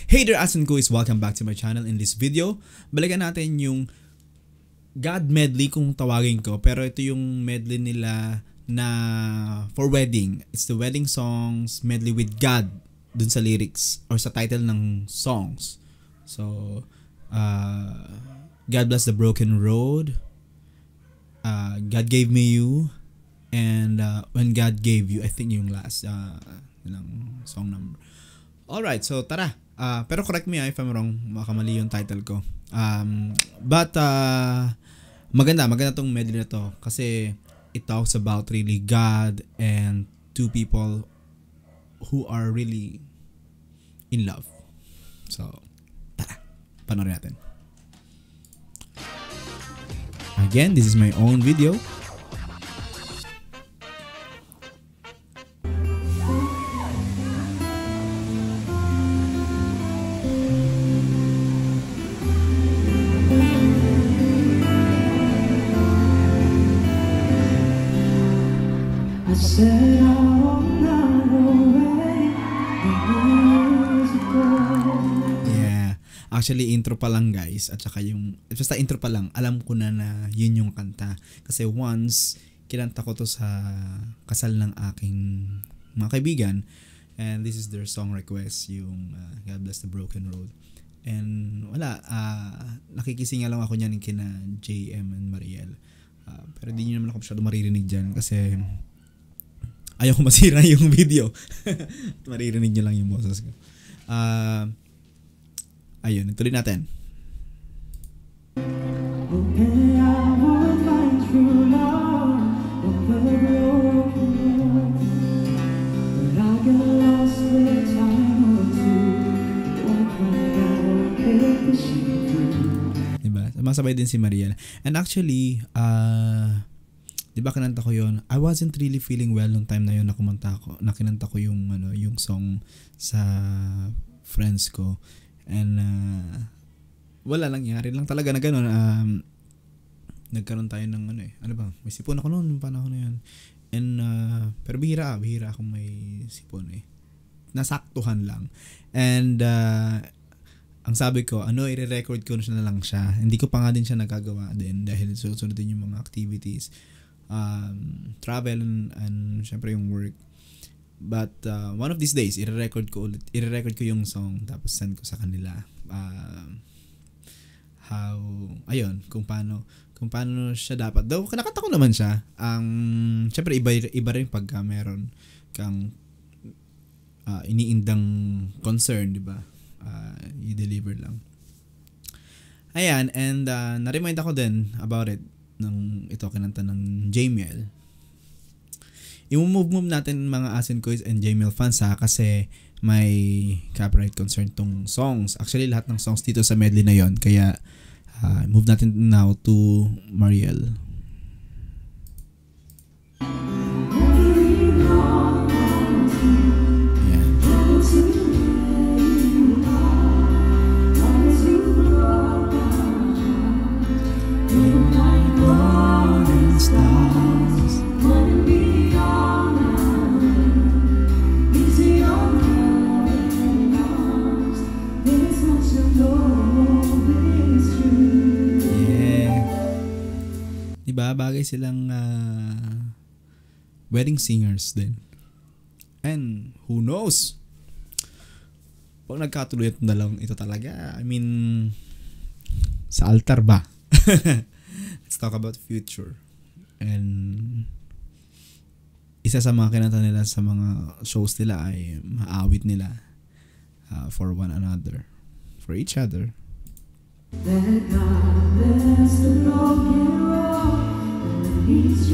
Hey there, Asin Guys! Welcome back to my channel. In this video, balikan natin yung God medley kung tawagin ko. Pero ito yung medley nila na for wedding. It's the wedding songs medley with God dun sa lyrics or sa title ng songs. So, God Bless the Broken Road, God Gave Me You, and When God Gave You. I think yung last song number. Alright, so tara. Pero correct me if I'm wrong, makamali yung title ko. But maganda tong medley na to kasi it talks about really God and two people who are really in love. So, tara, panoorin natin. Again, this is my own video. Yeah. Actually, intro pa lang guys. At saka yung, basta intro pa lang, alam ko na yun yung kanta. Kasi once, kinanta ko to sa kasal ng aking mga kaibigan. And this is their song request, yung God Bless the Broken Road. And wala, nakikisinga lang ako niyan kina JM and Mariel. Pero di nyo naman ako masyado maririnig dyan kasi ayaw ko masira yung video. Maririnig nyo lang yung boses ko. Ayun, ituloy natin. Diba? Masabay din si Mariel. And actually, diba kinanta ko yun? I wasn't really feeling well nung time na yun na kinanta ko yung song sa friends ko. And wala lang, nangyari lang talaga na gano'n. Nagkaroon tayo ng may sipon ako noon yung panahon na yun. And pero bihira akong may sipon eh. Nasaktuhan lang. And ang sabi ko, i-record ko na lang siya. Hindi ko pa nga din siya nagagawa din dahil susunod din yung mga activities. Travel and syempre yung work. But one of these days, i-record ko yung song tapos send ko sa kanila. Kung paano siya dapat. Though nakanta ko naman siya. Syempre iba rin pagka meron kang iniindang concern, di ba? I-deliver lang. Ayan, and na-remind ako din about it nung ito kinanta ng Jamiel. I-move natin mga Asin Koys and Jamiel fans ha, kasi may copyright concern tong songs. Actually, lahat ng songs dito sa medley na yon. Kaya, move natin now to Mariel. Diba? Bagay silang wedding singers din. And who knows? Pag nagkatuloy itong dalawang ito talaga, I mean, sa altar ba? Let's talk about future. And isa sa mga kinanta nila sa mga shows nila ay maawit nila for one another, for each other. That God bless the broken road and He's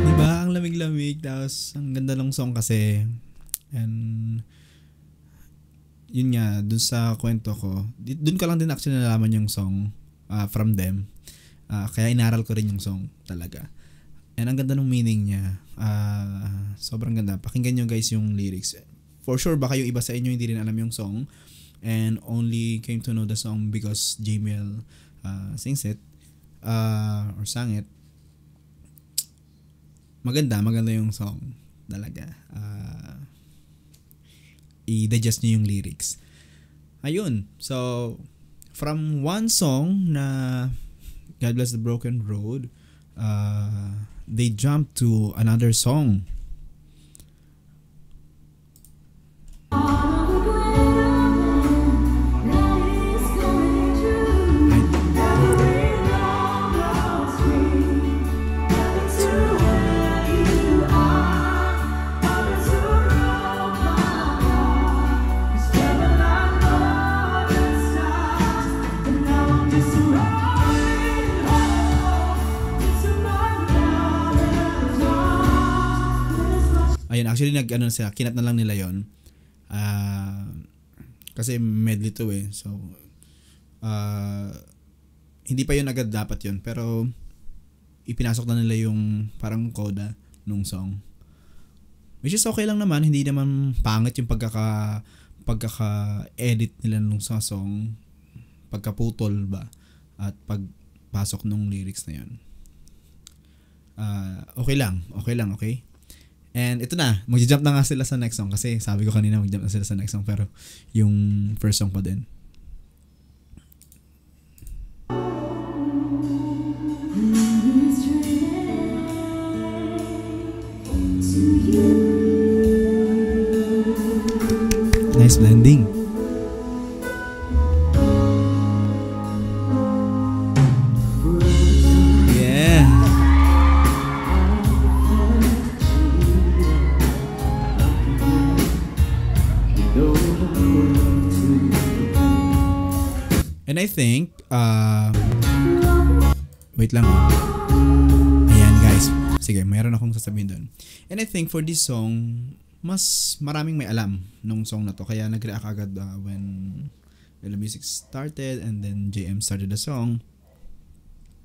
diba? Ang lamig-lamig, tapos ang ganda ng song kasi. And yun nga, dun sa kwento ko, dun ko lang din actually nalaman yung song from them. Kaya inaral ko rin yung song talaga. And ang ganda ng meaning niya. Sobrang ganda. Pakinggan nyo guys yung lyrics. For sure, baka yung iba sa inyo hindi rin alam yung song and only came to know the song because Jamiel sings it or sang it. maganda yung song. talaga. I-digest nyo yung lyrics. Ayun. So, from one song na God Bless the Broken Road, they jumped to another song. Ayun, actually kinat na lang nila yon. Kasi medley to eh. So hindi pa yun agad dapat yun, pero ipinasok na nila yung parang coda nung song. Which is okay lang naman, hindi naman pangit yung pagkaka-edit nila nung sa song, pagkaputol ba at pagpasok nung lyrics na yun. Okay lang, okay? And ito na, mag-jump na nga sila sa next song kasi sabi ko kanina mag-jump na sila sa next song pero yung first song pa din. Nice blending. And I think, wait lang. Ayan guys. Sige, mayroon akong sasabihin doon. And I think for this song, mas maraming may alam nung song na to. Kaya nag-react agad when the music started and then JM started the song.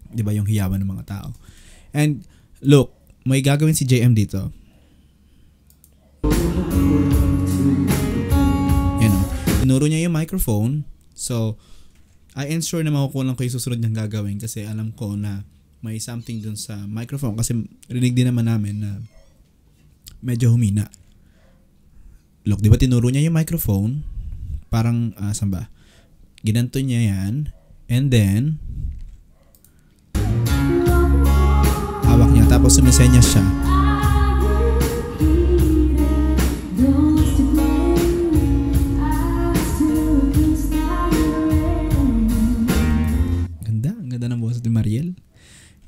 Diba yung hiyawan ng mga tao. And look, may gagawin si JM dito. Yan o. Tinuro niya yung microphone. So, I ensure na makukulang ko yung susunod niyang gagawin kasi alam ko na may something dun sa microphone kasi rinig din naman namin na medyo humina. Look, di ba tinuro niya yung microphone? Parang, saan ba? Ginanto niya yan. And then, hawak niya. Tapos sumisenyas siya. Ganda ng boses ni Mariel.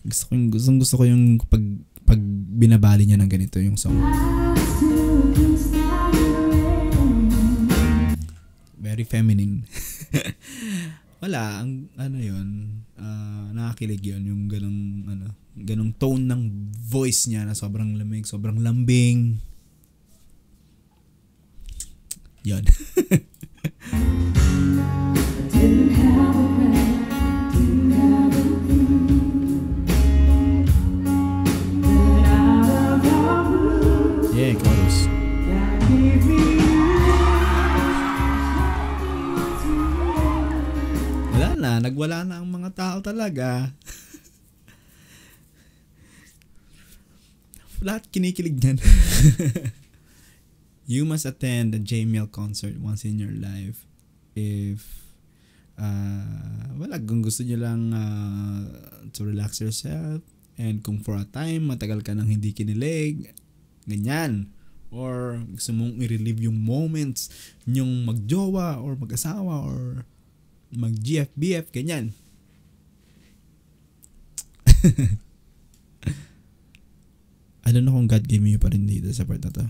Gusto ko yung pag binabali niya ng ganito yung song. Very feminine. Wala, ang ano yun, nakakilig yun, yung ganong tone ng voice niya na sobrang lamig, sobrang lambing. Yun. Yeah, chorus. Nagwala na ang mga tao talaga. Lahat kinikilig niyan. You must attend the JML concert once in your life. If kung gusto niyo lang to relax yourself and kung for a time matagal ka nang hindi kinilig, ganyan. Or gusto mong i-relive yung moments nyong magjowa or mag-asawa or mag-GF-BF, ganyan. I don't know kung God gave me pa rin dito sa part na to.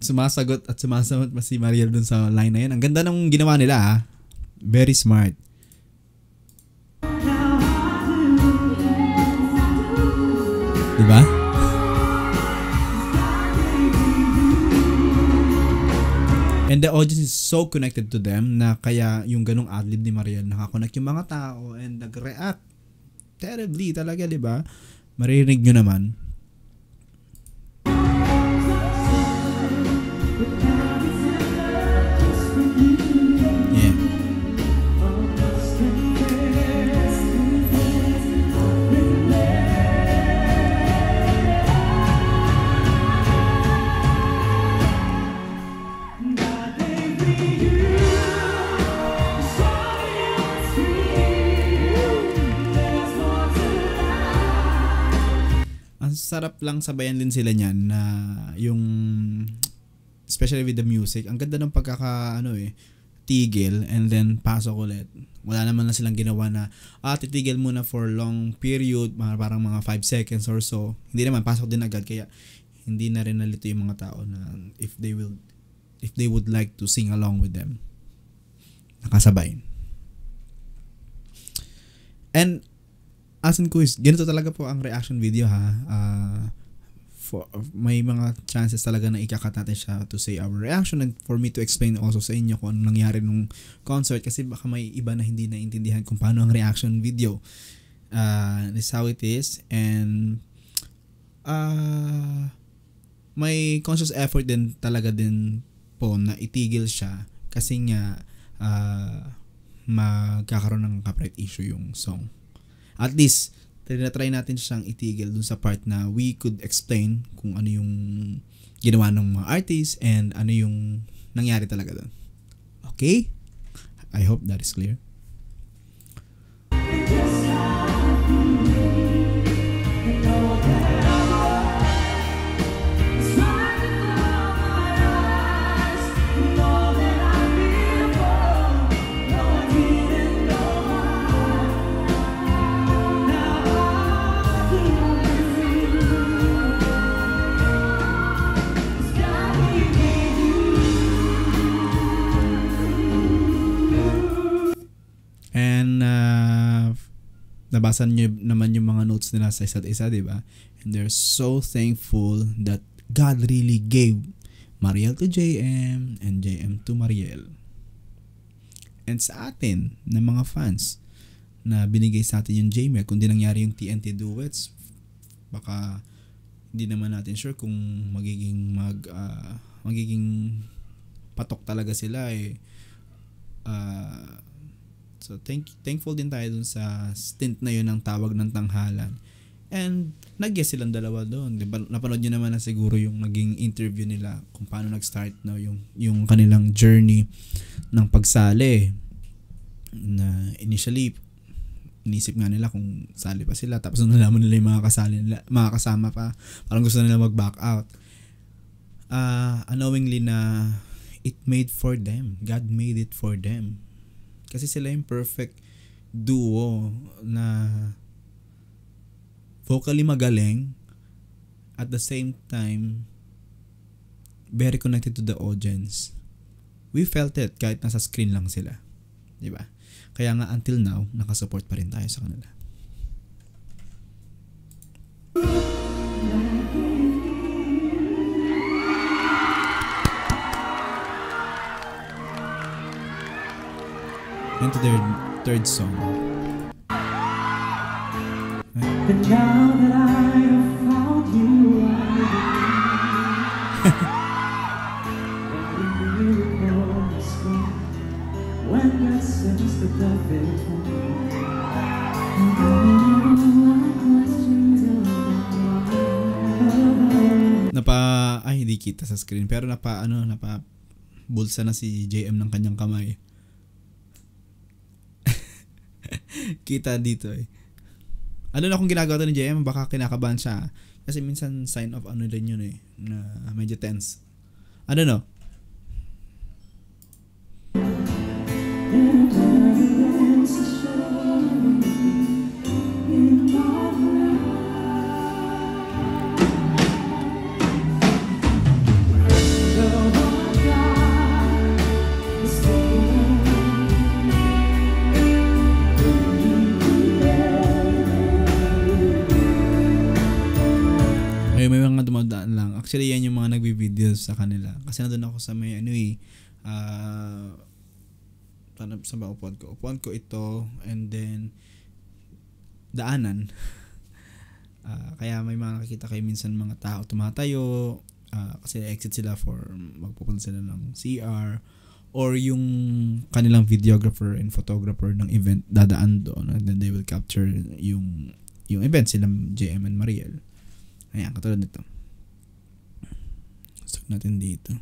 Sumasagot pa si Mariel dun sa line na yun. Ang ganda ng ginawa nila, ha? Very smart. Diba? And the audience is so connected to them na kaya yung ganong adlib ni Mariel nakakonect yung mga tao and nag-react terribly talaga, diba? Maririnig nyo naman. sarap lang sabayan din sila niyan na yung especially with the music. Ang ganda ng tigil and then pasok ulit. Wala naman na silang ginawa na titigil muna for long period, parang mga 5 seconds or so. Hindi naman, pasok din agad, kaya hindi na rin nalito yung mga tao na if they would like to sing along with them, nakasabay. And as in quiz, ganito talaga po ang reaction video ha. May mga chances talaga na ikakat natin siya to say our reaction and for me to explain also sa inyo kung ano nangyari nung concert, kasi baka may iba na hindi naintindihan kung paano ang reaction video. This is how it is, and may conscious effort din talaga din po na itigil siya kasi nga magkakaroon ng copyright issue yung song. At least try natin siyang itigil dun sa part na we could explain kung ano yung ginawa ng mga artists and ano yung nangyari talaga dun. Okay? I hope that is clear. And nabasa niyo naman yung mga notes nila sa isa't isa, di ba? And they're so thankful that God really gave Mariel to JM and JM to Mariel. And sa atin, na mga fans, na binigay sa atin yung JML, kung di nangyari yung TNT duets, baka hindi naman natin sure kung magiging patok talaga sila eh. So thankful din tayo dun sa stint na yun ng Tawag ng Tanghalan. And nag-guest silang dalawa doon. Diba? Napanood nyo naman na siguro yung naging interview nila kung paano nag-start no, yung kanilang journey ng pagsali. Na initially inisip nga nila kung sali pa sila, tapos nung nalaman nila yung mga kasama pa, parang gusto nila mag-back out. Unknowingly na it made for them. God made it for them. Kasi sila yung perfect duo na vocally magaling, at the same time very connected to the audience. We felt it kahit nasa screen lang sila, di ba? Kaya nga until now nakasupport pa rin tayo sa kanila. And to their third song. And now that I have found you, when God sends the perfect hindi kita sa screen, pero napa bulsa na si JM ng kanyang kamay. Kita dito eh. Ano na kung ginagawa to ni JM, baka kinakabahan siya. Kasi minsan sign of ano din yun eh, na medyo tense. I don't know. May mga dumadaan lang. Actually, yan yung mga nagbi-videos sa kanila. Kasi nandun ako sa may saan ba upuan ko? Upuan ko ito, and then daanan. Kaya may mga nakikita kayo minsan mga tao tumatayo, kasi exit sila for magpupunta sila ng CR, or yung kanilang videographer and photographer ng event dadaan doon, and then they will capture yung event, silang JM and Mariel. Ayan, katulad nito. Gusto natin dito.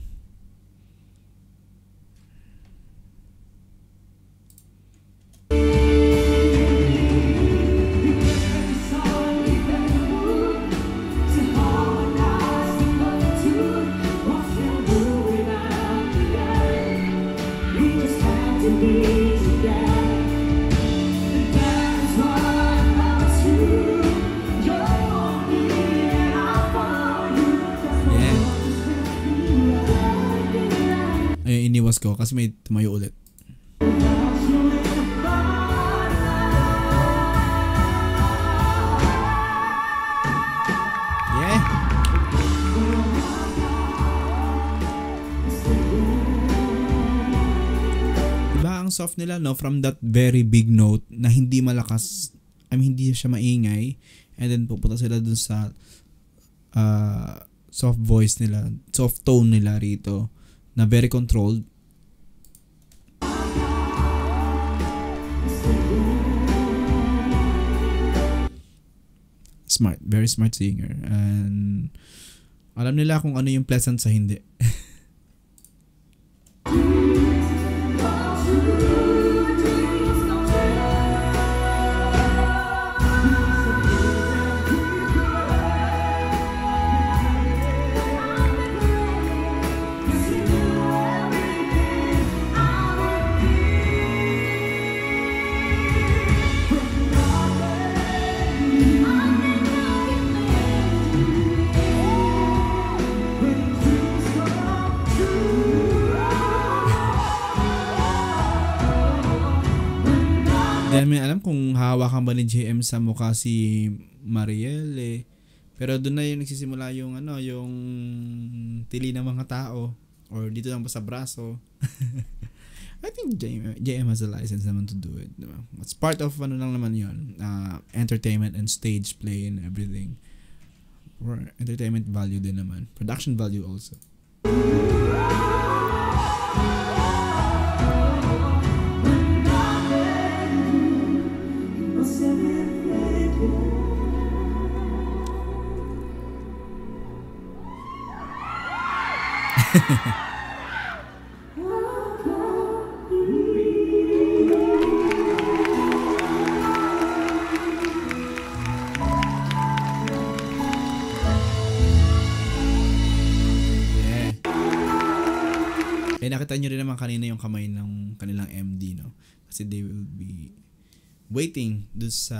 iniwas ko kasi may tumayo ulit. Yeah. Diba ang soft nila, no? From that very big note na hindi malakas, hindi siya maingay, and then pupunta sila dun sa soft voice nila, soft tone nila rito na very controlled. Smart, very smart singer, and alam nila kung ano yung pleasant sa hindi. Dahil may alam kung hahawakan ba ni JM sa mukha si Mariel eh. Pero doon na yung nagsisimula yung yung tili ng mga tao, or dito lang ba sa braso. I think JM has a license naman to do it, diba? It's part of lang naman yun, entertainment and stage play and everything. Or entertainment value din naman, production value also. Nakita nyo rin naman kanina yung kamay ng kanilang MD, no? Kasi they will be waiting dun sa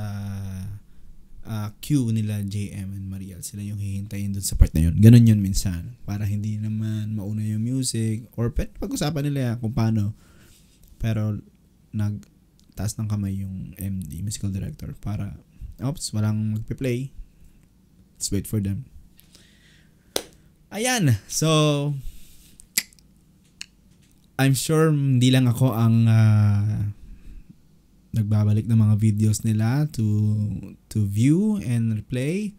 queue nila JM and Mariel. Sila yung hihintayin dun sa part na yun. Ganun yun minsan. Para hindi naman mauna yung music, or pag-usapan nila kung paano. Pero nagtaas ng kamay yung MD, musical director, para walang magpe-play. Let's wait for them. Ayan. So I'm sure hindi lang ako ang nagbabalik ng mga videos nila to view and replay.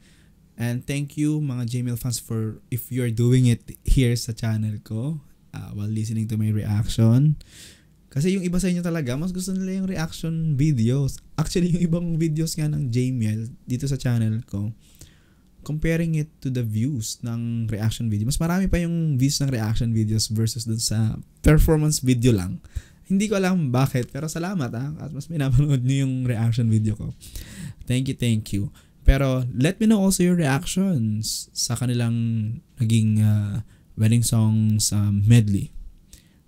And thank you mga JML fans for if you're doing it here sa channel ko while listening to my reaction. Kasi yung iba sa inyo talaga, mas gusto nila yung reaction videos. Actually, yung ibang videos nga ng JML dito sa channel ko, comparing it to the views ng reaction video, mas marami pa yung views ng reaction videos versus dun sa performance video lang. Hindi ko alam bakit, pero salamat at mas minapanood nyo yung reaction video ko. Thank you. Pero let me know also your reactions sa kanilang naging wedding songs medley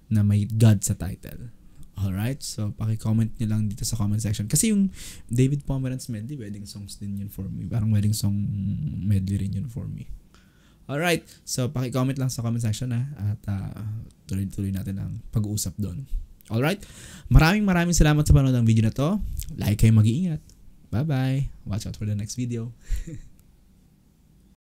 na may God sa title. Alright, so paki-comment nyo lang dito sa comment section. Kasi yung David Pomeranz medley, wedding songs din yun for me. Parang wedding song medley rin yun for me. Alright, so paki-comment lang sa comment section at tuloy-tuloy natin ang pag-uusap doon. Alright, maraming salamat sa panonood ng video na to. Like kayo, mag-iingat. Bye-bye. Watch out for the next video.